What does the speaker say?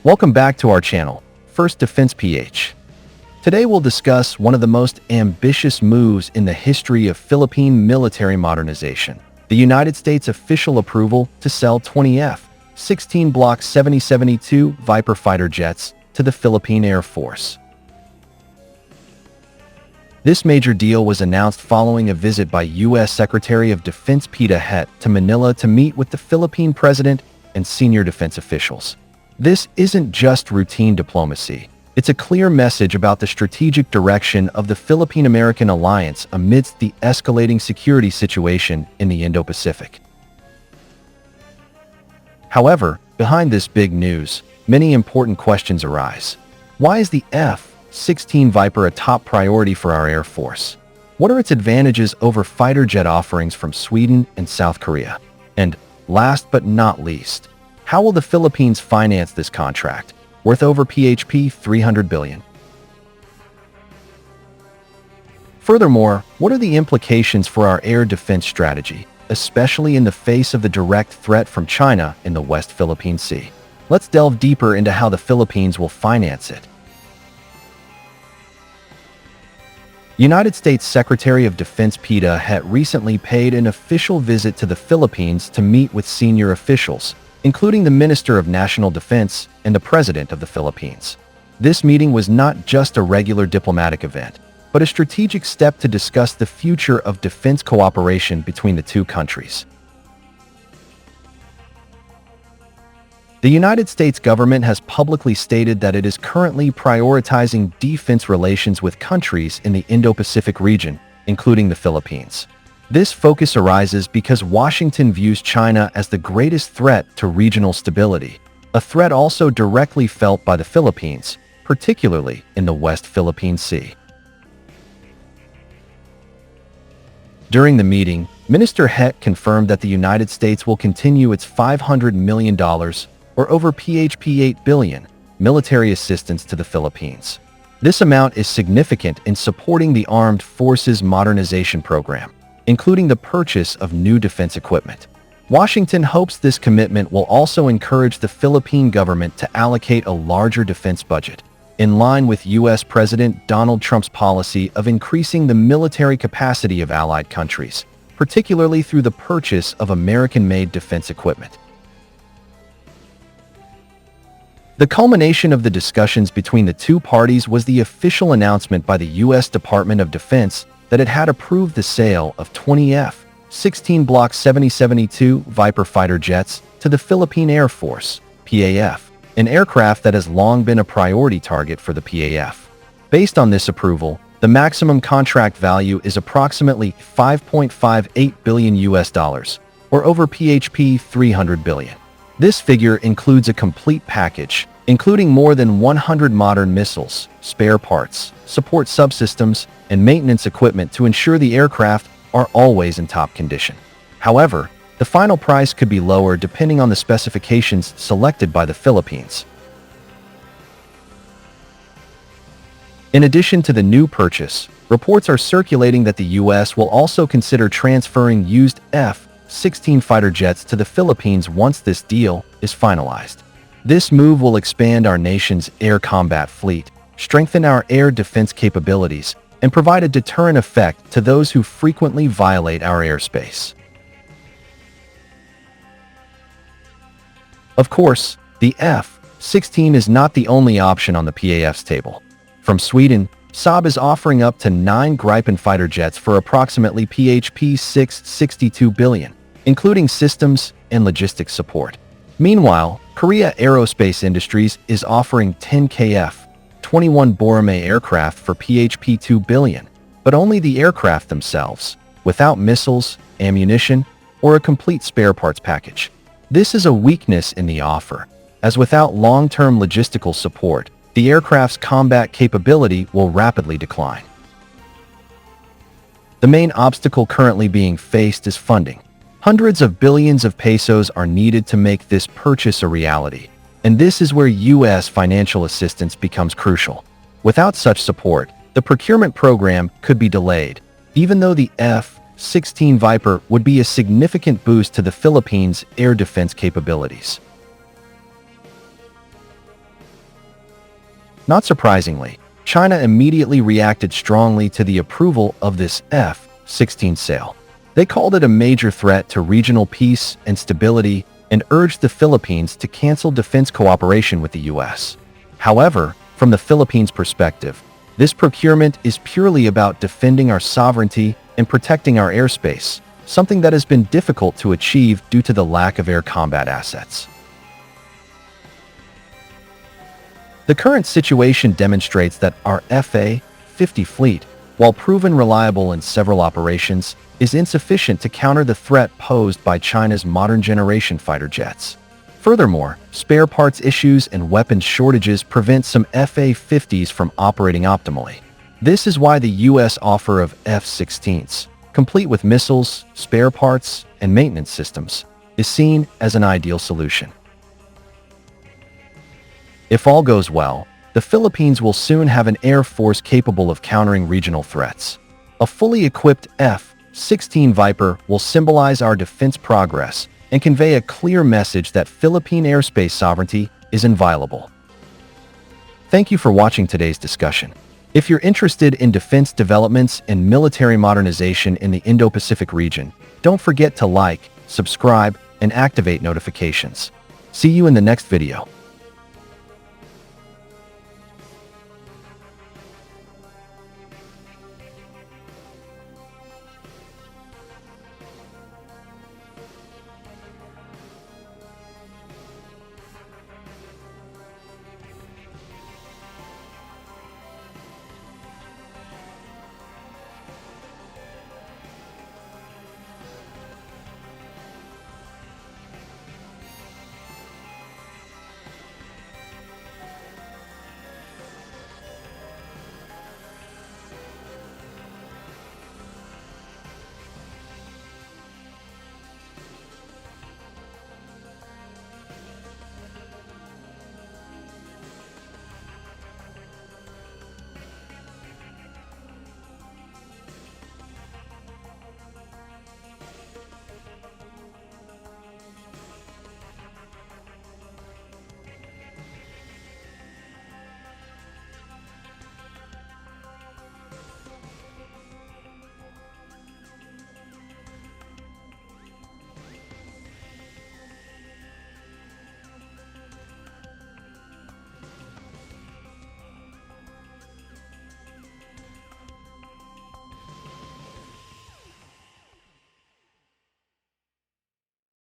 Welcome back to our channel, First Defense PH. Today we'll discuss one of the most ambitious moves in the history of Philippine military modernization, the United States' official approval to sell 20 F-16 Block 7072 Viper fighter jets to the Philippine Air Force. This major deal was announced following a visit by U.S. Secretary of Defense Peter Het to Manila to meet with the Philippine president and senior defense officials. This isn't just routine diplomacy. It's a clear message about the strategic direction of the Philippine-American alliance amidst the escalating security situation in the Indo-Pacific. However, behind this big news, many important questions arise. Why is the F-16 Viper a top priority for our Air Force? What are its advantages over fighter jet offerings from Sweden and South Korea? And last but not least, how will the Philippines finance this contract, worth over PHP 300 billion? Furthermore, what are the implications for our air defense strategy, especially in the face of the direct threat from China in the West Philippine Sea? Let's delve deeper into how the Philippines will finance it. United States Secretary of Defense Peter Het recently paid an official visit to the Philippines to meet with senior officials, including the Minister of National Defense and the President of the Philippines. This meeting was not just a regular diplomatic event, but a strategic step to discuss the future of defense cooperation between the two countries. The United States government has publicly stated that it is currently prioritizing defense relations with countries in the Indo-Pacific region, including the Philippines. This focus arises because Washington views China as the greatest threat to regional stability, a threat also directly felt by the Philippines, particularly in the West Philippine Sea. During the meeting, Minister Het confirmed that the United States will continue its $500 million, or over PHP 8 billion, military assistance to the Philippines. This amount is significant in supporting the Armed Forces Modernization Program, including the purchase of new defense equipment. Washington hopes this commitment will also encourage the Philippine government to allocate a larger defense budget, in line with U.S. President Donald Trump's policy of increasing the military capacity of allied countries, particularly through the purchase of American-made defense equipment. The culmination of the discussions between the two parties was the official announcement by the U.S. Department of Defense that it had approved the sale of 20 F-16 Block 7072 Viper fighter jets to the Philippine Air Force, PAF, an aircraft that has long been a priority target for the PAF. Based on this approval, the maximum contract value is approximately $5.58 billion or over PHP 300 billion. This figure includes a complete package, including more than 100 modern missiles, spare parts, support subsystems, and maintenance equipment to ensure the aircraft are always in top condition. However, the final price could be lower depending on the specifications selected by the Philippines. In addition to the new purchase, reports are circulating that the U.S. will also consider transferring used F-16 fighter jets to the Philippines once this deal is finalized. This move will expand our nation's air combat fleet, strengthen our air defense capabilities, and provide a deterrent effect to those who frequently violate our airspace. Of course, the F-16 is not the only option on the PAF's table. From Sweden, Saab is offering up to 9 Gripen fighter jets for approximately PHP 662 billion, including systems and logistics support. Meanwhile, Korea Aerospace Industries is offering 10 KF-21 Borame aircraft for PHP 2 billion, but only the aircraft themselves, without missiles, ammunition, or a complete spare parts package. This is a weakness in the offer, as without long-term logistical support, the aircraft's combat capability will rapidly decline. The main obstacle currently being faced is funding. Hundreds of billions of pesos are needed to make this purchase a reality, And this is where U.S. financial assistance becomes crucial. Without such support, the procurement program could be delayed, even though the F-16 Viper would be a significant boost to the Philippines' air defense capabilities. Not surprisingly, China immediately reacted strongly to the approval of this F-16 sale. They called it a major threat to regional peace and stability and urged the Philippines to cancel defense cooperation with the U.S. However, from the Philippines' perspective, this procurement is purely about defending our sovereignty and protecting our airspace, something that has been difficult to achieve due to the lack of air combat assets. The current situation demonstrates that our FA-50 fleet, while proven reliable in several operations, is insufficient to counter the threat posed by China's modern-generation fighter jets. Furthermore, spare parts issues and weapons shortages prevent some FA-50s from operating optimally. This is why the U.S. offer of F-16s, complete with missiles, spare parts, and maintenance systems, is seen as an ideal solution. If all goes well, the Philippines will soon have an air force capable of countering regional threats. A fully equipped F-16 Viper will symbolize our defense progress and convey a clear message that Philippine airspace sovereignty is inviolable. Thank you for watching today's discussion. If you're interested in defense developments and military modernization in the Indo-Pacific region, don't forget to like, subscribe, and activate notifications. See you in the next video.